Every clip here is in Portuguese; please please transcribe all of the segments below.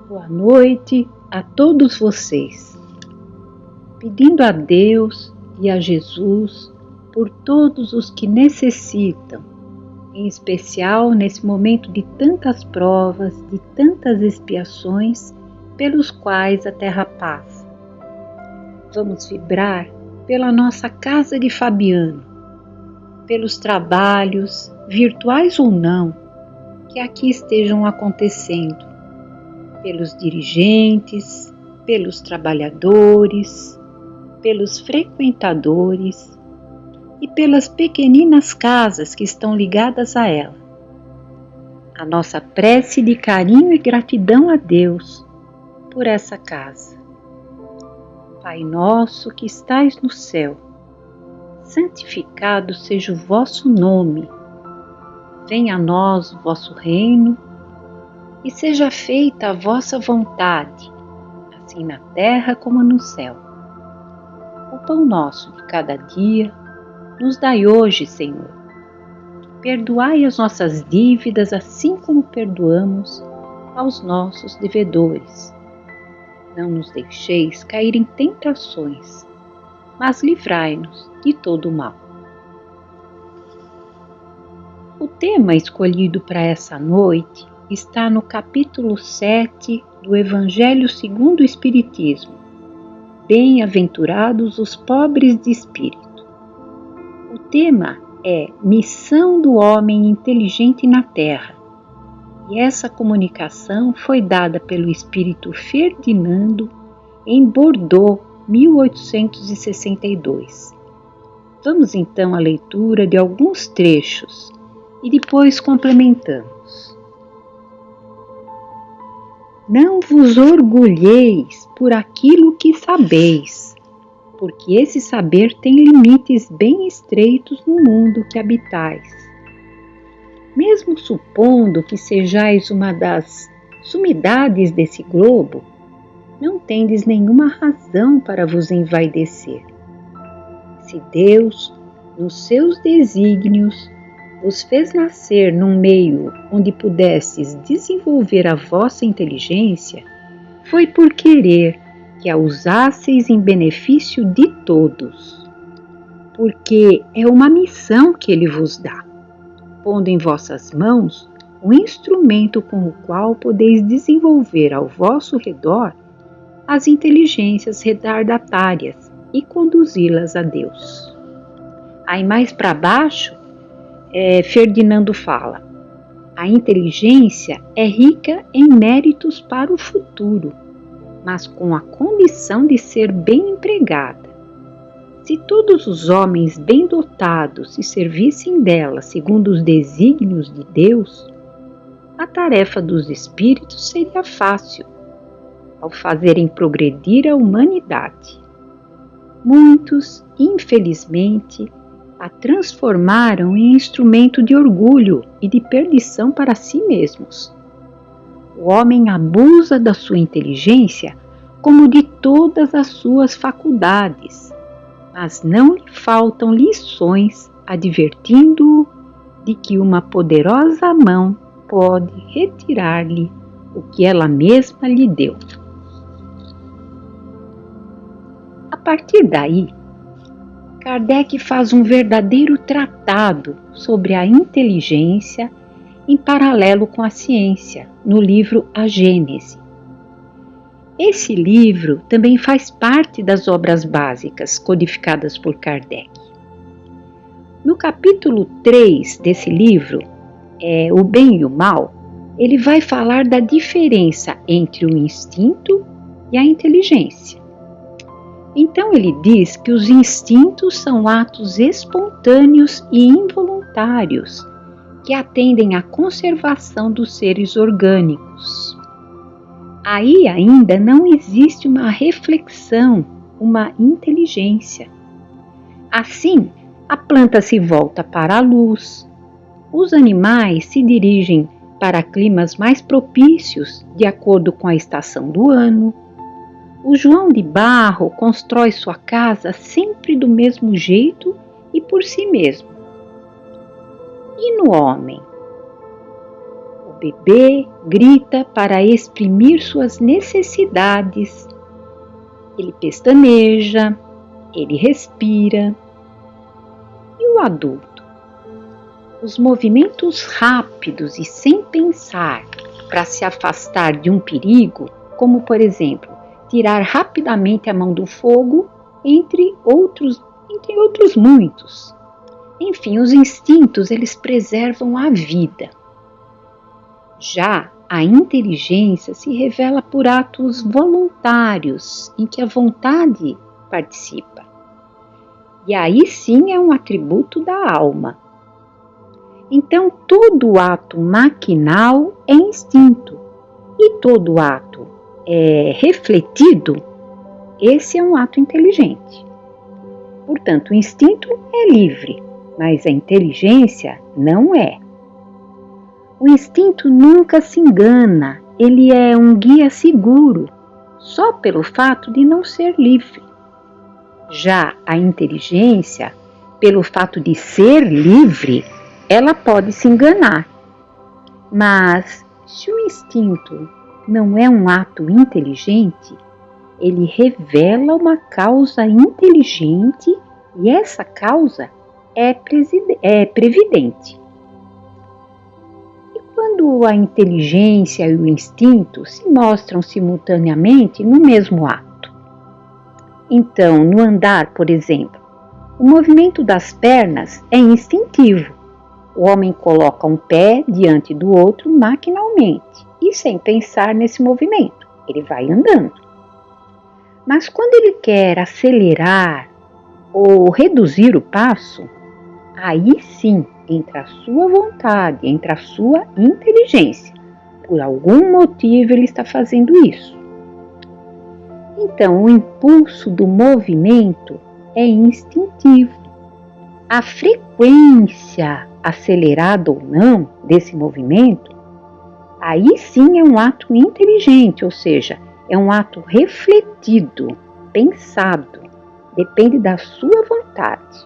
Boa noite a todos vocês. Pedindo a Deus e a Jesus por todos os que necessitam, em especial nesse momento de tantas provas, de tantas expiações pelos quais a terra passa. Vamos vibrar pela nossa casa de Fabiano, pelos trabalhos, virtuais ou não, que aqui estejam acontecendo, pelos dirigentes, pelos trabalhadores, pelos frequentadores e pelas pequeninas casas que estão ligadas a ela. A nossa prece de carinho e gratidão a Deus por essa casa. Pai nosso que estais no céu, santificado seja o vosso nome. Venha a nós o vosso reino e seja feita a vossa vontade, assim na terra como no céu. O pão nosso de cada dia nos dai hoje, Senhor. Perdoai as nossas dívidas, assim como perdoamos aos nossos devedores. Não nos deixeis cair em tentações, mas livrai-nos de todo o mal. O tema escolhido para essa noite está no capítulo 7 do Evangelho segundo o Espiritismo. Bem-aventurados os pobres de espírito. O tema é Missão do Homem Inteligente na Terra, e essa comunicação foi dada pelo Espírito Ferdinando em Bordeaux, 1862. Vamos então à leitura de alguns trechos e depois complementamos. Não vos orgulheis por aquilo que sabeis, porque esse saber tem limites bem estreitos no mundo que habitais. Mesmo supondo que sejais uma das sumidades desse globo, não tendes nenhuma razão para vos envaidecer. Se Deus, nos seus desígnios, vos fez nascer num meio onde pudesses desenvolver a vossa inteligência, foi por querer que a usasseis em benefício de todos, porque é uma missão que Ele vos dá, pondo em vossas mãos um instrumento com o qual podeis desenvolver ao vosso redor as inteligências retardatárias e conduzi-las a Deus. Aí mais para baixo, Ferdinando fala: a inteligência é rica em méritos para o futuro, mas com a condição de ser bem empregada. Se todos os homens bem dotados se servissem dela segundo os desígnios de Deus, a tarefa dos espíritos seria fácil, ao fazerem progredir a humanidade. Muitos, infelizmente, a transformaram em instrumento de orgulho e de perdição para si mesmos. O homem abusa da sua inteligência como de todas as suas faculdades, mas não lhe faltam lições advertindo-o de que uma poderosa mão pode retirar-lhe o que ela mesma lhe deu. A partir daí, Kardec faz um verdadeiro tratado sobre a inteligência em paralelo com a ciência, no livro A Gênese. Esse livro também faz parte das obras básicas codificadas por Kardec. No capítulo 3 desse livro, O Bem e o Mal, ele vai falar da diferença entre o instinto e a inteligência. Então ele diz que os instintos são atos espontâneos e involuntários que atendem à conservação dos seres orgânicos. Aí ainda não existe uma reflexão, uma inteligência. Assim, a planta se volta para a luz, os animais se dirigem para climas mais propícios de acordo com a estação do ano. O João de Barro constrói sua casa sempre do mesmo jeito e por si mesmo. E no homem? O bebê grita para exprimir suas necessidades. Ele pestaneja, ele respira. E o adulto? Os movimentos rápidos e sem pensar para se afastar de um perigo, como por exemplo, tirar rapidamente a mão do fogo, entre outros muitos. Enfim, os instintos, eles preservam a vida. Já a inteligência se revela por atos voluntários, em que a vontade participa. E aí sim é um atributo da alma. Então, todo ato maquinal é instinto. E todo ato refletido, esse é um ato inteligente. Portanto, o instinto é livre, mas a inteligência não é. O instinto nunca se engana, ele é um guia seguro, só pelo fato de não ser livre. Já a inteligência, pelo fato de ser livre, ela pode se enganar. Mas se o instinto não é um ato inteligente, ele revela uma causa inteligente e essa causa é previdente. E quando a inteligência e o instinto se mostram simultaneamente no mesmo ato? Então, no andar, por exemplo, o movimento das pernas é instintivo. O homem coloca um pé diante do outro maquinalmente e sem pensar nesse movimento, ele vai andando. Mas quando ele quer acelerar ou reduzir o passo, aí sim entra a sua vontade, entra a sua inteligência. Por algum motivo ele está fazendo isso. Então, o impulso do movimento é instintivo. A frequência, acelerada ou não, desse movimento, aí sim é um ato inteligente, ou seja, é um ato refletido, pensado, depende da sua vontade.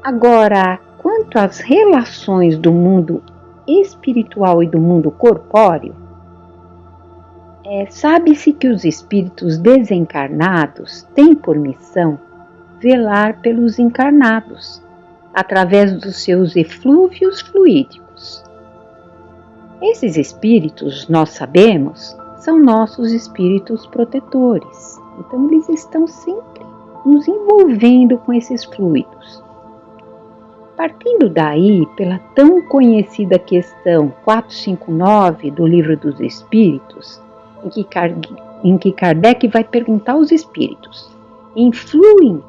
Agora, quanto às relações do mundo espiritual e do mundo corpóreo, sabe-se que os espíritos desencarnados têm por missão velar pelos encarnados, através dos seus eflúvios fluídicos. Esses espíritos, nós sabemos, são nossos espíritos protetores. Então, eles estão sempre nos envolvendo com esses fluidos. Partindo daí, pela tão conhecida questão 459 do Livro dos Espíritos, em que Kardec vai perguntar aos espíritos: influem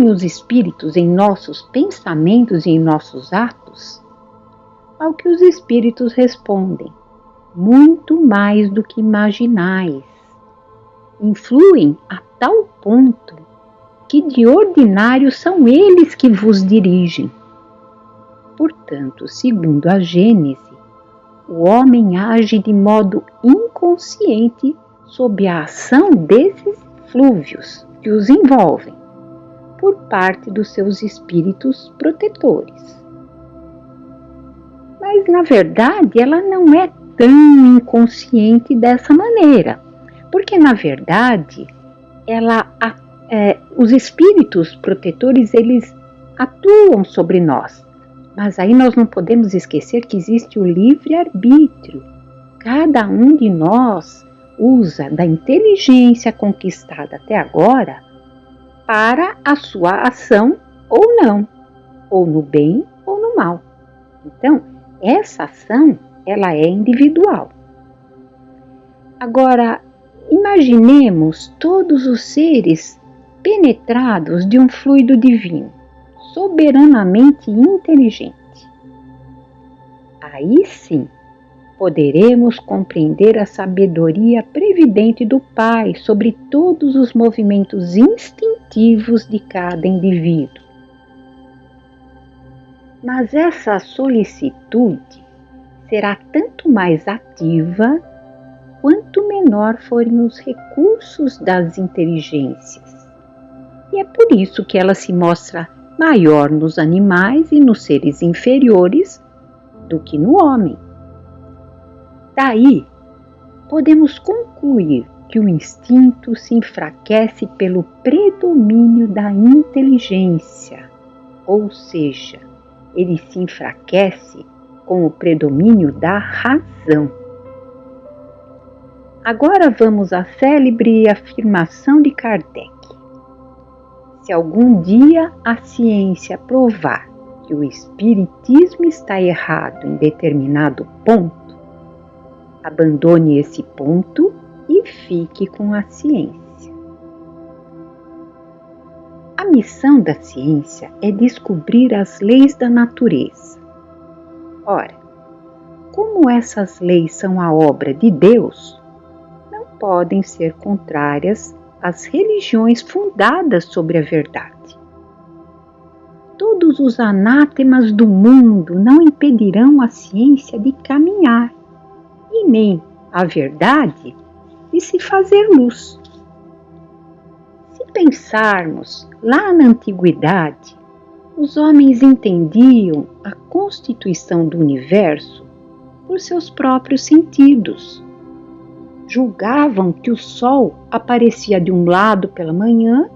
os espíritos em nossos pensamentos e em nossos atos? Ao que os espíritos respondem: muito mais do que imaginais. Influem a tal ponto que de ordinário são eles que vos dirigem. Portanto, segundo a Gênese, o homem age de modo inconsciente sob a ação desses flúvios que os envolvem, por parte dos seus espíritos protetores. Mas, na verdade, ela não é tão inconsciente dessa maneira, porque, na verdade, os espíritos protetores, eles atuam sobre nós. Mas aí nós não podemos esquecer que existe o livre-arbítrio. Cada um de nós usa da inteligência conquistada até agora para a sua ação ou não, ou no bem ou no mal. Então, essa ação, ela é individual. Agora, imaginemos todos os seres penetrados de um fluido divino, soberanamente inteligente. Aí sim, poderemos compreender a sabedoria previdente do Pai sobre todos os movimentos instintivos de cada indivíduo. Mas essa solicitude será tanto mais ativa quanto menor forem os recursos das inteligências. E é por isso que ela se mostra maior nos animais e nos seres inferiores do que no homem. Daí, podemos concluir que o instinto se enfraquece pelo predomínio da inteligência, ou seja, ele se enfraquece com o predomínio da razão. Agora vamos à célebre afirmação de Kardec. Se algum dia a ciência provar que o espiritismo está errado em determinado ponto, abandone esse ponto e fique com a ciência. A missão da ciência é descobrir as leis da natureza. Ora, como essas leis são a obra de Deus, não podem ser contrárias às religiões fundadas sobre a verdade. Todos os anátemas do mundo não impedirão a ciência de caminhar, e nem a verdade de se fazer luz. Se pensarmos lá na antiguidade, os homens entendiam a constituição do universo por seus próprios sentidos. Julgavam que o sol aparecia de um lado pela manhã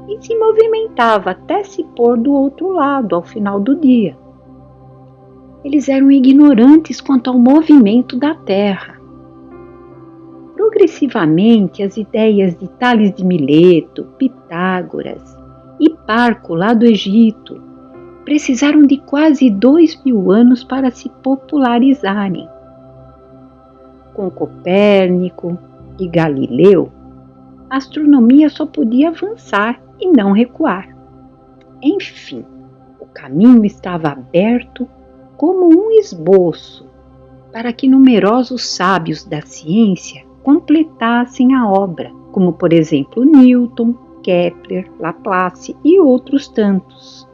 e se movimentava até se pôr do outro lado ao final do dia. Eles eram ignorantes quanto ao movimento da Terra. Progressivamente, as ideias de Tales de Mileto, Pitágoras e Parco, lá do Egito, precisaram de quase 2000 anos para se popularizarem. Com Copérnico e Galileu, a astronomia só podia avançar e não recuar. Enfim, o caminho estava aberto como um esboço para que numerosos sábios da ciência completassem a obra, como por exemplo Newton, Kepler, Laplace e outros tantos.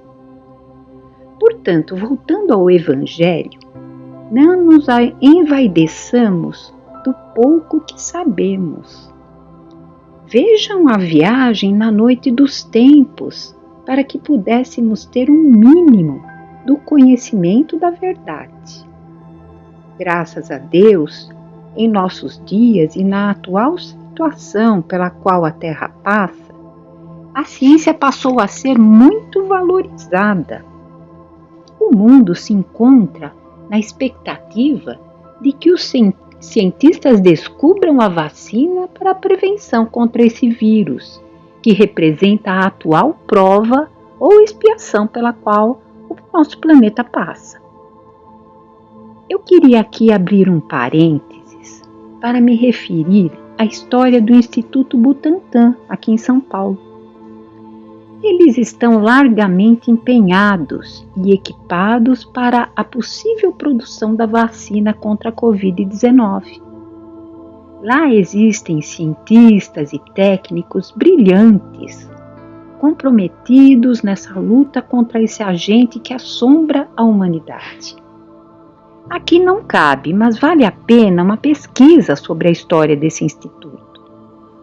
Portanto, voltando ao Evangelho, não nos envaideçamos do pouco que sabemos. Vejam a viagem na noite dos tempos, para que pudéssemos ter um mínimo do conhecimento da verdade. Graças a Deus, em nossos dias e na atual situação pela qual a Terra passa, a ciência passou a ser muito valorizada. O mundo se encontra na expectativa de que os cientistas descubram a vacina para a prevenção contra esse vírus, que representa a atual prova ou expiação pela qual o nosso planeta passa. Eu queria aqui abrir um parênteses para me referir à história do Instituto Butantan, aqui em São Paulo. Eles estão largamente empenhados e equipados para a possível produção da vacina contra a Covid-19. Lá existem cientistas e técnicos brilhantes, comprometidos nessa luta contra esse agente que assombra a humanidade. Aqui não cabe, mas vale a pena uma pesquisa sobre a história desse instituto.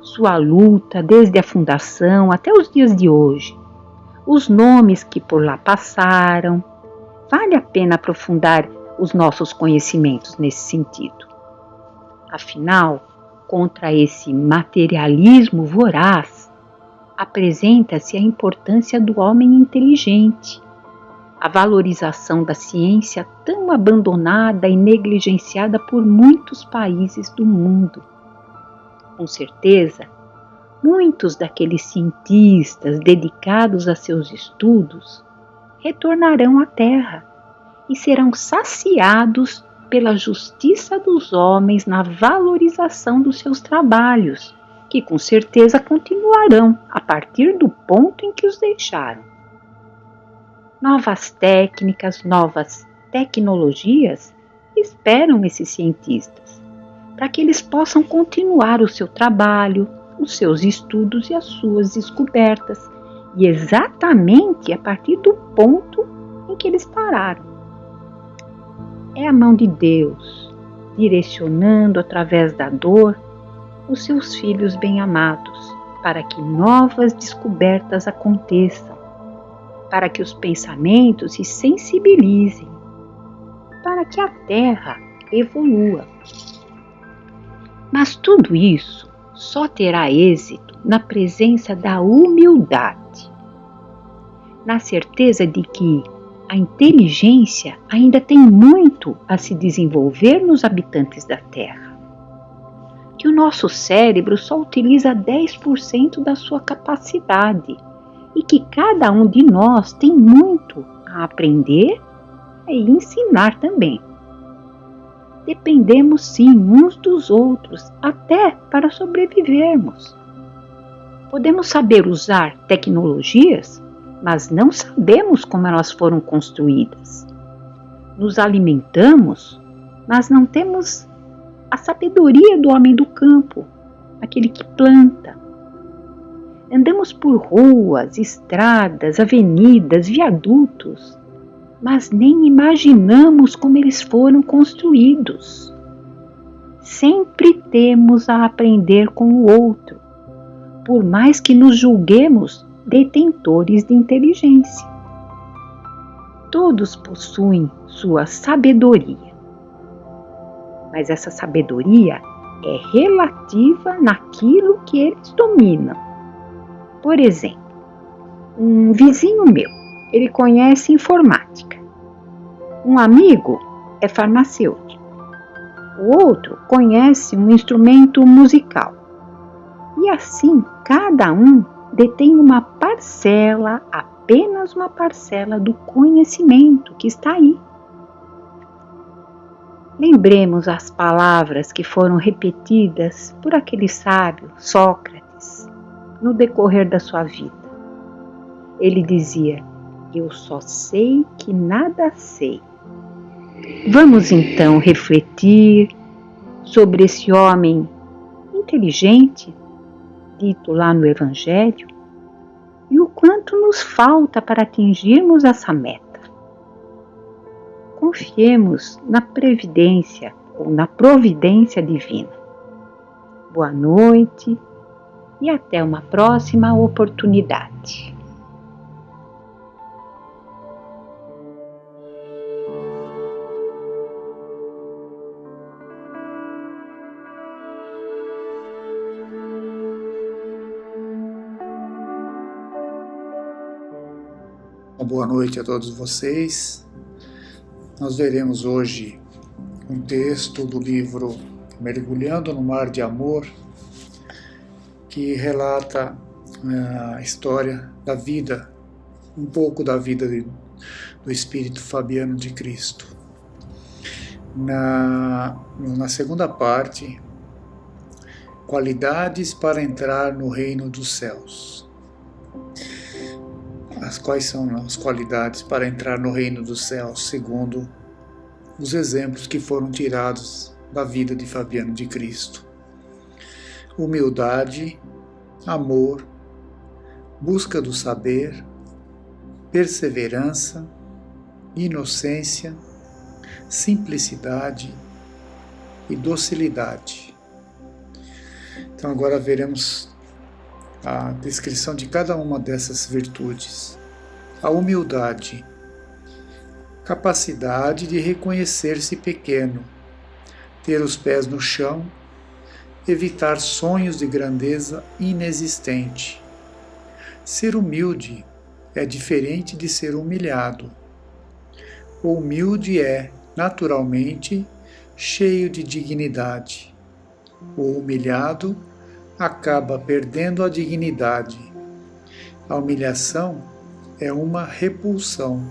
Sua luta desde a fundação até os dias de hoje, os nomes que por lá passaram. Vale a pena aprofundar os nossos conhecimentos nesse sentido. Afinal, contra esse materialismo voraz, apresenta-se a importância do homem inteligente, a valorização da ciência tão abandonada e negligenciada por muitos países do mundo. Com certeza, muitos daqueles cientistas dedicados a seus estudos retornarão à Terra e serão saciados pela justiça dos homens na valorização dos seus trabalhos, que com certeza continuarão a partir do ponto em que os deixaram. Novas técnicas, novas tecnologias esperam esses cientistas, para que eles possam continuar o seu trabalho, os seus estudos e as suas descobertas, e exatamente a partir do ponto em que eles pararam. É a mão de Deus, direcionando através da dor os seus filhos bem-amados, para que novas descobertas aconteçam, para que os pensamentos se sensibilizem, para que a Terra evolua. Mas tudo isso só terá êxito na presença da humildade, na certeza de que a inteligência ainda tem muito a se desenvolver nos habitantes da Terra, que o nosso cérebro só utiliza 10% da sua capacidade e que cada um de nós tem muito a aprender e ensinar também. Dependemos sim uns dos outros até para sobrevivermos. Podemos saber usar tecnologias, mas não sabemos como elas foram construídas. Nos alimentamos, mas não temos a sabedoria do homem do campo, aquele que planta. Andamos por ruas, estradas, avenidas, viadutos, mas nem imaginamos como eles foram construídos. Sempre temos a aprender com o outro, por mais que nos julguemos detentores de inteligência. Todos possuem sua sabedoria, mas essa sabedoria é relativa naquilo que eles dominam. Por exemplo, um vizinho meu, ele conhece informática. Um amigo é farmacêutico. O outro conhece um instrumento musical. E assim, cada um detém uma parcela, apenas uma parcela do conhecimento que está aí. Lembremos as palavras que foram repetidas por aquele sábio Sócrates no decorrer da sua vida. Ele dizia: eu só sei que nada sei. Vamos então refletir sobre esse homem inteligente, dito lá no Evangelho, e o quanto nos falta para atingirmos essa meta. Confiemos na previdência ou na providência divina. Boa noite e até uma próxima oportunidade. Boa noite a todos vocês. Nós veremos hoje um texto do livro Mergulhando no Mar de Amor, que relata a história da vida, um pouco da vida do Espírito Fabiano de Cristo. Na segunda parte, qualidades para entrar no reino dos céus. Quais são as qualidades para entrar no reino dos céus, segundo os exemplos que foram tirados da vida de Fabiano de Cristo? Humildade, amor, busca do saber, perseverança, inocência, simplicidade e docilidade. Então agora veremos a descrição de cada uma dessas virtudes. A humildade, capacidade de reconhecer-se pequeno, ter os pés no chão, evitar sonhos de grandeza inexistente. Ser humilde é diferente de ser humilhado. O humilde é, naturalmente, cheio de dignidade. O humilhado acaba perdendo a dignidade. A humilhação é uma repulsão.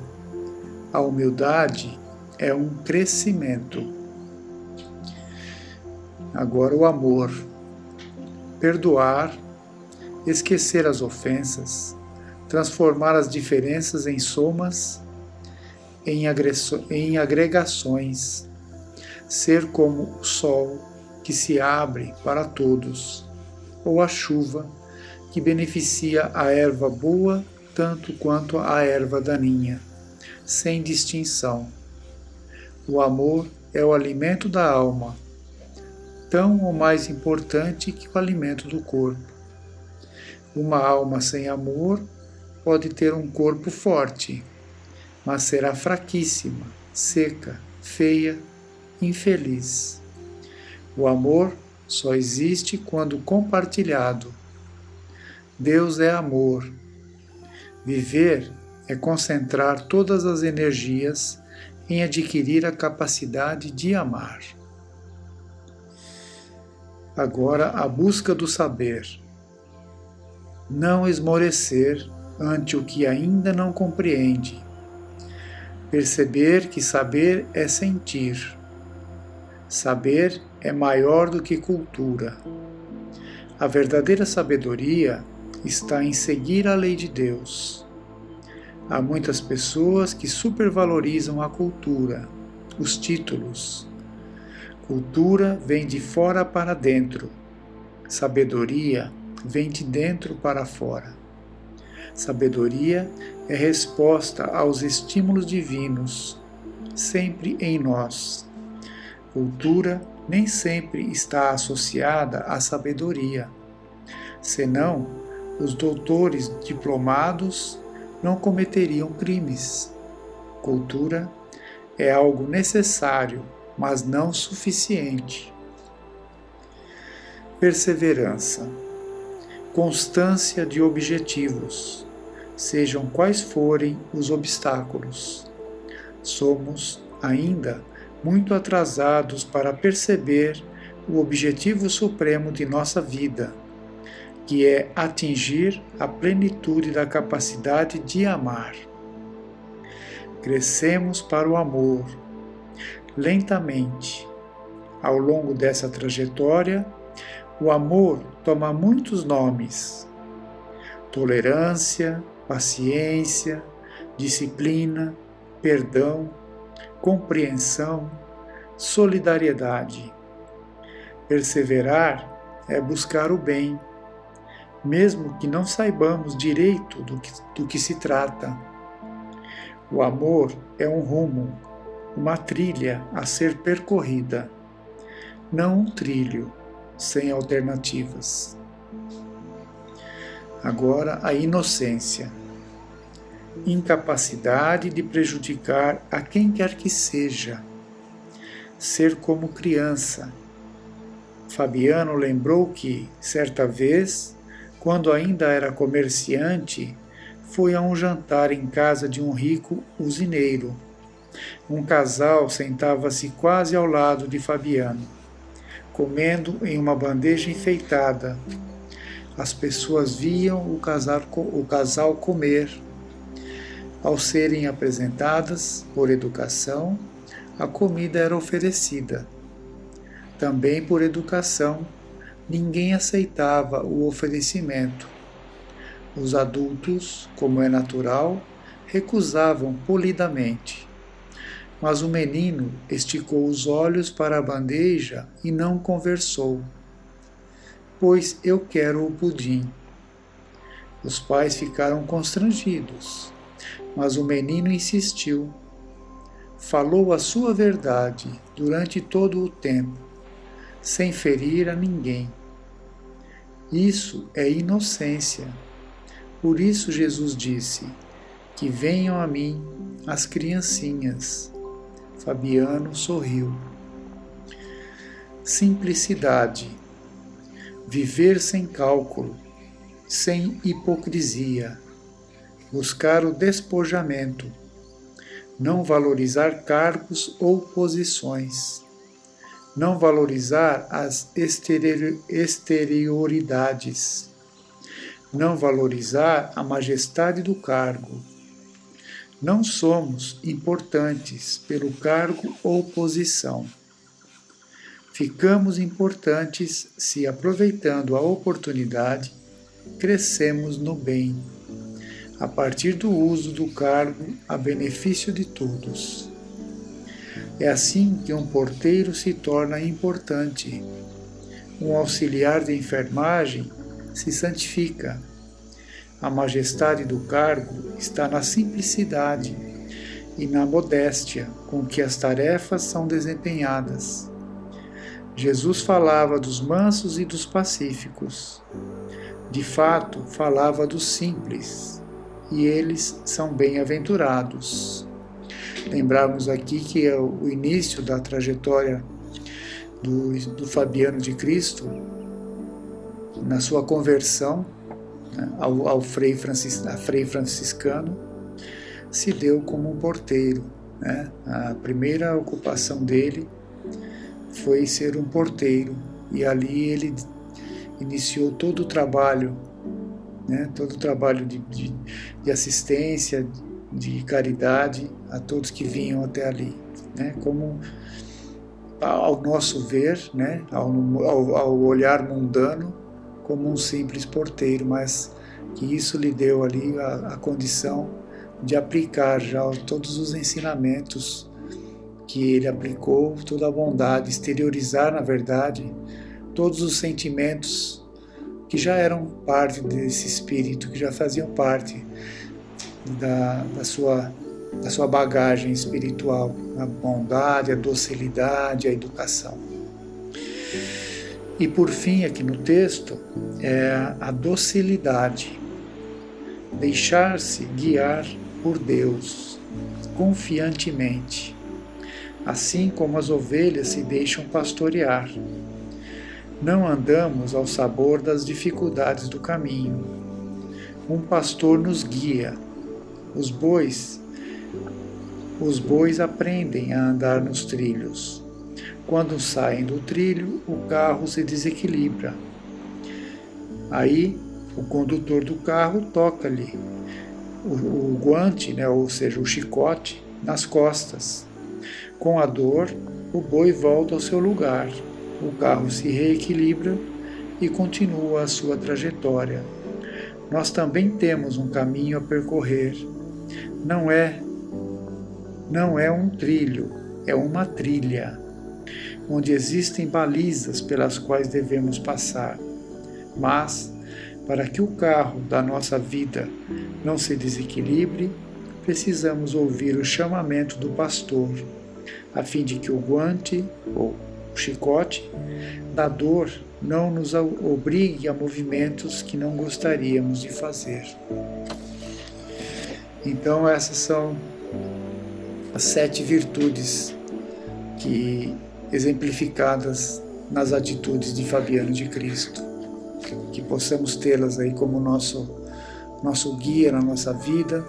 A humildade é um crescimento. Agora o amor. Perdoar, esquecer as ofensas, transformar as diferenças em somas, em agregações, ser como o sol que se abre para todos, ou a chuva que beneficia a erva boa tanto quanto a erva daninha, sem distinção. O amor é o alimento da alma, tão ou mais importante que o alimento do corpo. Uma alma sem amor pode ter um corpo forte, mas será fraquíssima, seca, feia, infeliz. O amor só existe quando compartilhado. Deus é amor. Viver é concentrar todas as energias em adquirir a capacidade de amar. Agora, a busca do saber. Não esmorecer ante o que ainda não compreende. Perceber que saber é sentir. Saber é maior do que cultura. A verdadeira sabedoria está em seguir a lei de Deus. Há muitas pessoas que supervalorizam a cultura, os títulos. Cultura vem de fora para dentro. Sabedoria vem de dentro para fora. Sabedoria é resposta aos estímulos divinos, sempre em nós. Cultura nem sempre está associada à sabedoria. Senão, os doutores diplomados não cometeriam crimes. Cultura é algo necessário, mas não suficiente. Perseverança. Constância de objetivos, sejam quais forem os obstáculos. Somos ainda muito atrasados para perceber o objetivo supremo de nossa vida, que é atingir a plenitude da capacidade de amar. Crescemos para o amor, lentamente. Ao longo dessa trajetória, o amor toma muitos nomes: tolerância, paciência, disciplina, perdão, compreensão, solidariedade. Perseverar é buscar o bem, mesmo que não saibamos direito do que se trata. O amor é um rumo, uma trilha a ser percorrida, não um trilho sem alternativas. Agora, a inocência. Incapacidade de prejudicar a quem quer que seja. Ser como criança. Fabiano lembrou que, certa vez, quando ainda era comerciante, foi a um jantar em casa de um rico usineiro. Um casal sentava-se quase ao lado de Fabiano, comendo em uma bandeja enfeitada. As pessoas viam o casal comer. Ao serem apresentadas, por educação, a comida era oferecida. Também por educação, ninguém aceitava o oferecimento. Os adultos, como é natural, recusavam polidamente. Mas o menino esticou os olhos para a bandeja e não conversou. Pois eu quero o pudim. Os pais ficaram constrangidos, mas o menino insistiu. Falou a sua verdade durante todo o tempo, sem ferir a ninguém. Isso é inocência. Por isso Jesus disse: que venham a mim as criancinhas. Fabiano sorriu. Simplicidade. Viver sem cálculo, sem hipocrisia. Buscar o despojamento. Não valorizar cargos ou posições. Não valorizar as exterioridades. Não valorizar a majestade do cargo. Não somos importantes pelo cargo ou posição. Ficamos importantes se, aproveitando a oportunidade, crescemos no bem, a partir do uso do cargo a benefício de todos. É assim que um porteiro se torna importante. Um auxiliar de enfermagem se santifica. A majestade do cargo está na simplicidade e na modéstia com que as tarefas são desempenhadas. Jesus falava dos mansos e dos pacíficos. De fato, falava dos simples, e eles são bem-aventurados. lembrarmos aqui que o início da trajetória do Fabiano de Cristo, na sua conversão, né, ao frei franciscano, se deu como um porteiro, né? A primeira ocupação dele foi ser um porteiro, e ali ele iniciou todo o trabalho, né? Todo o trabalho de assistência, de caridade a todos que vinham até ali, né? Como ao nosso ver, né? ao olhar mundano, como um simples porteiro, mas que isso lhe deu ali a condição de aplicar já todos os ensinamentos que ele aplicou, toda a bondade, exteriorizar, na verdade, todos os sentimentos que já eram parte desse espírito, que já faziam parte da sua bagagem espiritual, a bondade, a docilidade, a educação. E por fim, aqui no texto, é a docilidade, deixar-se guiar por Deus, confiantemente, assim como as ovelhas se deixam pastorear. Não andamos ao sabor das dificuldades do caminho. Um pastor nos guia. Os bois aprendem a andar nos trilhos. Quando saem do trilho, o carro se desequilibra. Aí, o condutor do carro toca-lhe o guante, né, ou seja, o chicote, nas costas. Com a dor, o boi volta ao seu lugar. O carro se reequilibra e continua a sua trajetória. Nós também temos um caminho a percorrer. Não é um trilho, é uma trilha, onde existem balizas pelas quais devemos passar. Mas, para que o carro da nossa vida não se desequilibre, precisamos ouvir o chamamento do pastor, a fim de que o guante, ou o chicote, da dor não nos obrigue a movimentos que não gostaríamos de fazer. Então, essas são as 7 virtudes que exemplificadas nas atitudes de Fabiano de Cristo, que possamos tê-las aí como nosso guia na nossa vida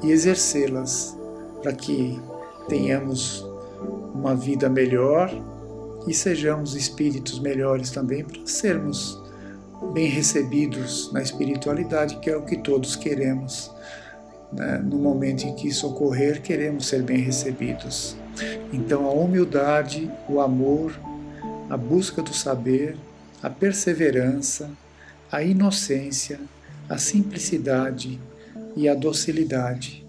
e exercê-las para que tenhamos uma vida melhor e sejamos espíritos melhores também, para sermos bem recebidos na espiritualidade, que é o que todos queremos, né? No momento em que isso ocorrer, queremos ser bem recebidos. Então, a humildade, o amor, a busca do saber, a perseverança, a inocência, a simplicidade e a docilidade,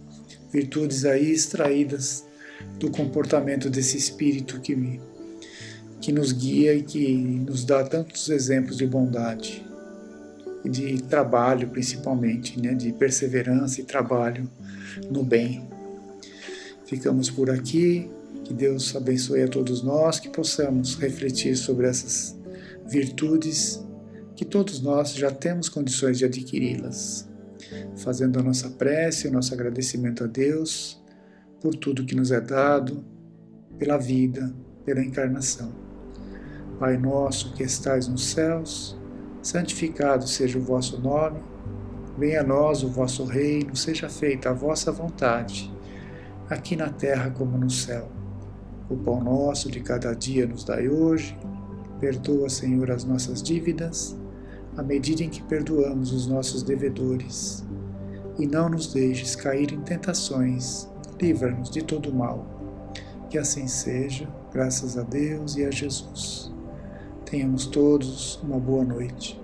virtudes aí extraídas do comportamento desse espírito que nos guia e que nos dá tantos exemplos de bondade e de trabalho, principalmente, né? De perseverança e trabalho no bem. Ficamos por aqui. Que Deus abençoe a todos nós, que possamos refletir sobre essas virtudes que todos nós já temos condições de adquiri-las, fazendo a nossa prece, o nosso agradecimento a Deus por tudo que nos é dado, pela vida, pela encarnação. Pai nosso que estais nos céus, santificado seja o vosso nome, venha a nós o vosso reino, seja feita a vossa vontade, aqui na terra como no céu. O pão nosso de cada dia nos dai hoje, perdoa, Senhor, as nossas dívidas, à medida em que perdoamos os nossos devedores. E não nos deixes cair em tentações, livra-nos de todo mal. Que assim seja, graças a Deus e a Jesus. Tenhamos todos uma boa noite.